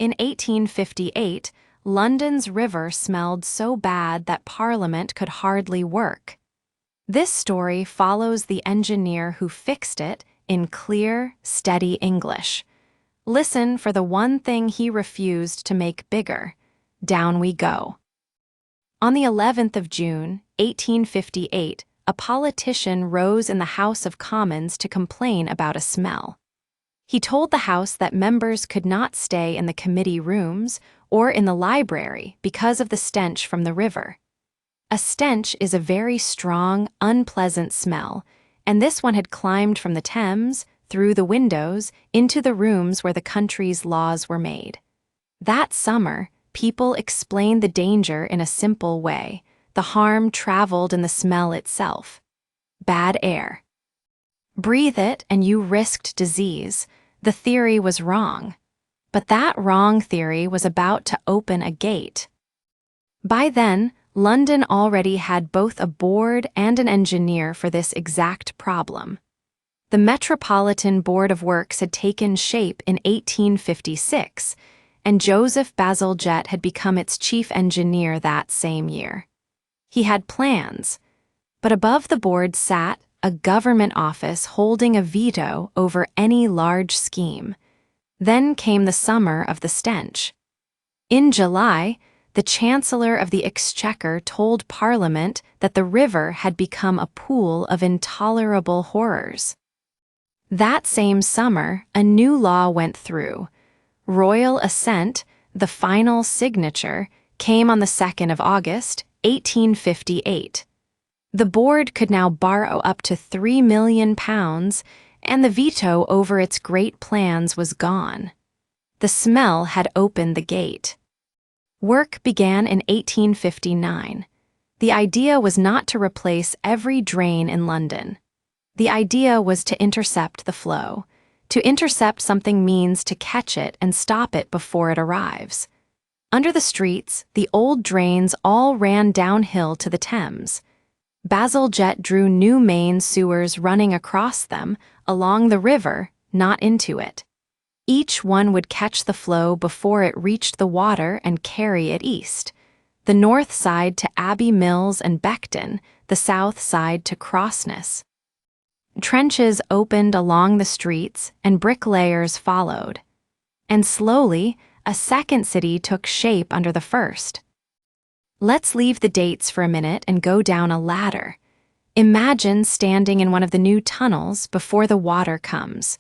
In 1858, London's river smelled so bad that Parliament could hardly work. This story follows the engineer who fixed it in clear, steady English. Listen for the one thing he refused to make bigger. Down we go. On the 11th of June, 1858, a politician rose in the House of Commons to complain about a smell. He told the House that members could not stay in the committee rooms or in the library because of the stench from the river. A stench is a very strong, unpleasant smell, and this one had climbed from the Thames, through the windows, into the rooms where the country's laws were made. That summer, people explained the danger in a simple way. The harm traveled in the smell itself. Bad air. Breathe it and you risked disease. The theory was wrong. But that wrong theory was about to open a gate. By then, London already had both a board and an engineer for this exact problem. The Metropolitan Board of Works had taken shape in 1856, and Joseph Bazalgette had become its chief engineer that same year. He had plans, but above the board sat a government office holding a veto over any large scheme. Then came the summer of the stench. In July, the Chancellor of the Exchequer told Parliament that the river had become a pool of intolerable horrors. That same summer, a new law went through. Royal assent, the final signature, came on the 2nd of August, 1858. The board could now borrow up to £3 million, and the veto over its great plans was gone. The smell had opened the gate. Work began in 1859. The idea was not to replace every drain in London. The idea was to intercept the flow. To intercept something means to catch it and stop it before it arrives. Under the streets, the old drains all ran downhill to the Thames. Bazalgette drew new main sewers running across them, along the river, not into it. Each one would catch the flow before it reached the water and carry it east. The north side to Abbey Mills and Beckton, the south side to Crossness. Trenches opened along the streets and bricklayers followed. And slowly, a second city took shape under the first. Let's leave the dates for a minute and go down a ladder. Imagine standing in one of the new tunnels before the water comes.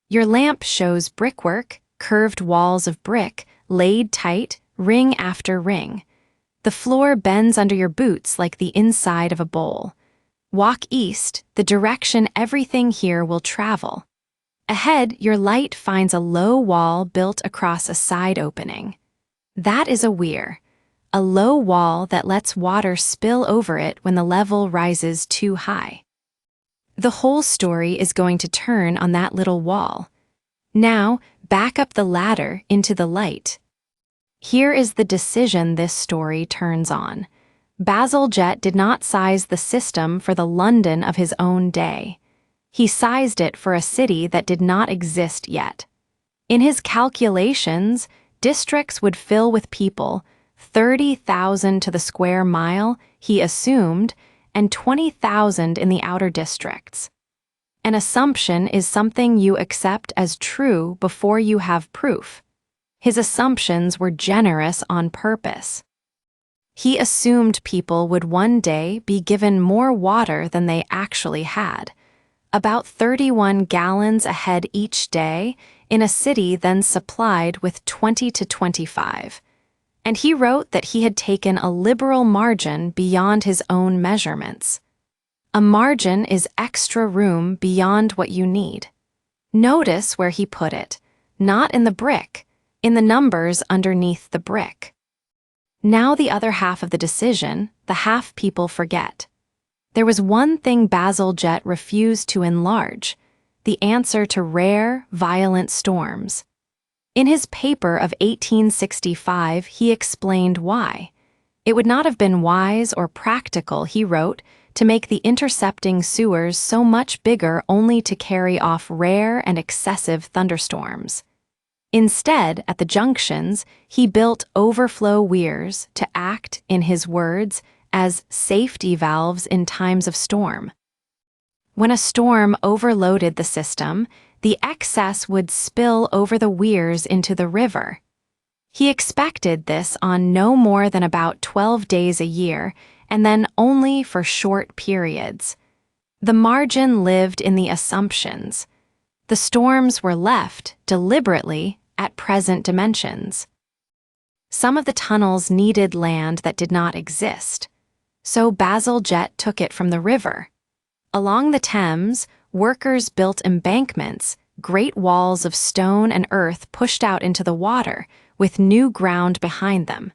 Your lamp shows brickwork, curved walls of brick, laid tight, ring after ring. The floor bends under your boots like the inside of a bowl. Walk east, the direction everything here will travel. Ahead, your light finds a low wall built across a side opening. That is a weir. A low wall that lets water spill over it when the level rises too high. The whole story is going to turn on that little wall. Now, back up the ladder into the light. Here is the decision this story turns on. Bazalgette did not size the system for the London of his own day. He sized it for a city that did not exist yet. In his calculations, districts would fill with people, 30,000 to the square mile, he assumed, and 20,000 in the outer districts. An assumption is something you accept as true before you have proof. His assumptions were generous on purpose. He assumed people would one day be given more water than they actually had, about 31 gallons a head each day in a city then supplied with 20 to 25. And he wrote that he had taken a liberal margin beyond his own measurements. A margin is extra room beyond what you need. Notice where he put it, not in the brick, in the numbers underneath the brick. Now the other half of the decision, the half people forget. There was one thing Bazalgette refused to enlarge, the answer to rare, violent storms. In his paper of 1865, he explained why. It would not have been wise or practical, he wrote, to make the intercepting sewers so much bigger only to carry off rare and excessive thunderstorms. Instead, at the junctions, he built overflow weirs to act, in his words, as safety valves in times of storm. When a storm overloaded the system, the excess would spill over the weirs into the river. He expected this on no more than about 12 days a year, and then only for short periods. The margin lived in the assumptions. The storms were left, deliberately, at present dimensions. Some of the tunnels needed land that did not exist, so Bazalgette took it from the river. Along the Thames, workers built embankments, great walls of stone and earth pushed out into the water, with new ground behind them.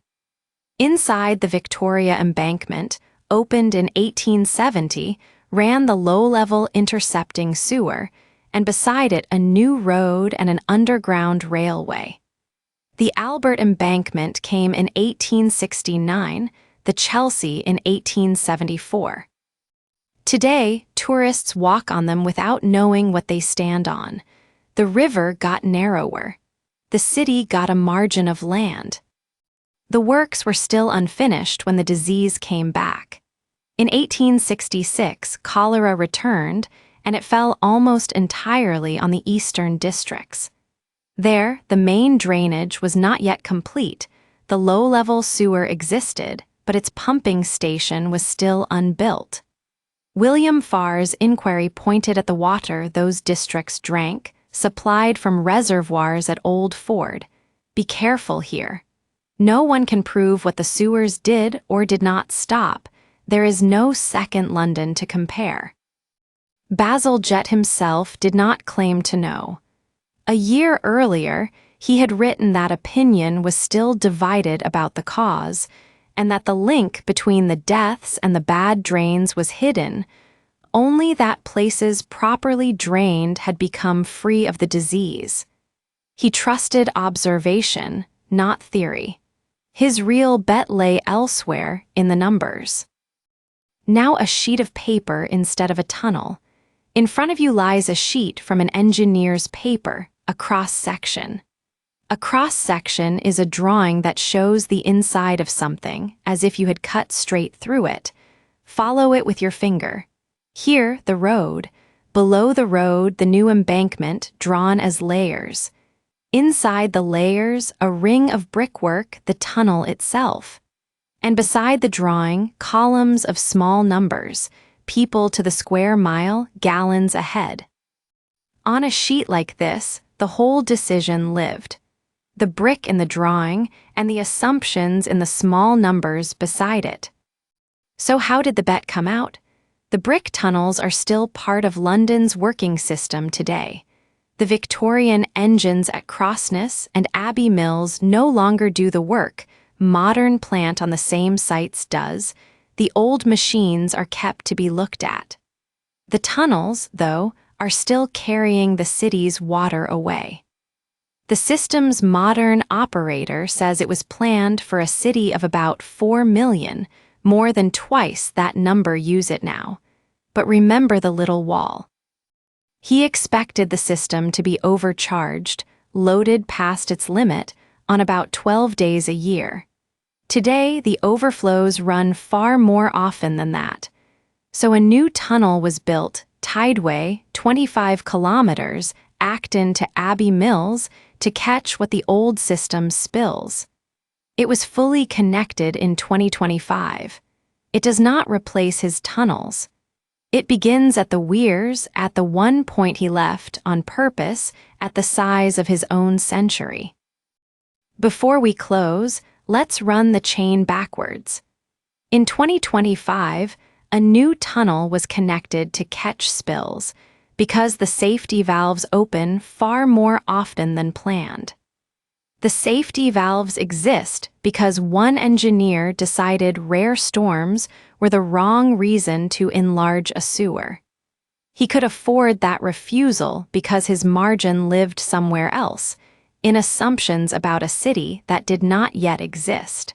Inside the Victoria embankment, opened in 1870, ran the low-level intercepting sewer, and beside it a new road and an underground railway. The Albert Embankment came in 1869, the Chelsea in 1874. Today, tourists walk on them without knowing what they stand on. The river got narrower. The city got a margin of land. The works were still unfinished when the disease came back. In 1866, cholera returned, and it fell almost entirely on the eastern districts. There, the main drainage was not yet complete. The low-level sewer existed, but its pumping station was still unbuilt. William Farr's inquiry pointed at the water those districts drank, supplied from reservoirs at Old Ford. Be careful here. No one can prove what the sewers did or did not stop. There is no second London to compare. Bazalgette himself did not claim to know. A year earlier, he had written that opinion was still divided about the cause, and that the link between the deaths and the bad drains was hidden, only that places properly drained had become free of the disease. He trusted observation, not theory. His real bet lay elsewhere in the numbers. Now a sheet of paper instead of a tunnel. In front of you lies a sheet from an engineer's paper, a cross-section. A cross-section is a drawing that shows the inside of something, as if you had cut straight through it. Follow it with your finger. Here, the road. Below the road, the new embankment, drawn as layers. Inside the layers, a ring of brickwork, the tunnel itself. And beside the drawing, columns of small numbers, people to the square mile, gallons ahead. On a sheet like this, the whole decision lived. The brick in the drawing, and the assumptions in the small numbers beside it. So how did the bet come out? The brick tunnels are still part of London's working system today. The Victorian engines at Crossness and Abbey Mills no longer do the work. Modern plant on the same sites does. The old machines are kept to be looked at. The tunnels, though, are still carrying the city's water away. The system's modern operator says it was planned for a city of about 4 million, more than twice that number use it now. But remember the little wall. He expected the system to be overcharged, loaded past its limit, on about 12 days a year. Today, the overflows run far more often than that. So a new tunnel was built, tideway, 25 kilometers, Acton to Abbey Mills, to catch what the old system spills. It was fully connected in 2025. It does not replace his tunnels. It begins at the weirs, at the one point he left, on purpose, at the size of his own century. Before we close, let's run the chain backwards. In 2025, a new tunnel was connected to catch spills, because the safety valves open far more often than planned. The safety valves exist because one engineer decided rare storms were the wrong reason to enlarge a sewer. He could afford that refusal because his margin lived somewhere else, in assumptions about a city that did not yet exist.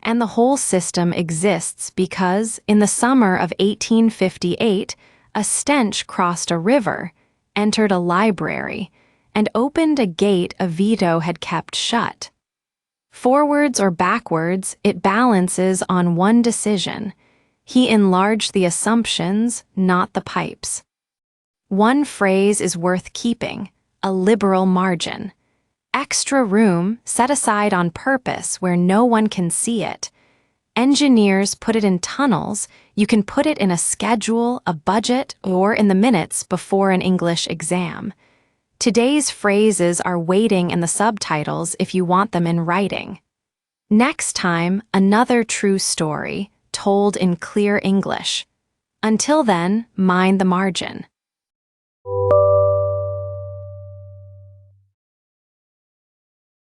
And the whole system exists because, in the summer of 1858, a stench crossed a river, entered a library, and opened a gate a veto had kept shut. Forwards or backwards, it balances on one decision. He enlarged the assumptions, not the pipes. One phrase is worth keeping, a liberal margin. Extra room set aside on purpose where no one can see it. Engineers put it in tunnels. You can put it in a schedule, a budget, or in the minutes before an English exam. Today's phrases are waiting in the subtitles if you want them in writing. Next time, another true story, told in clear English. Until then, mind the margin.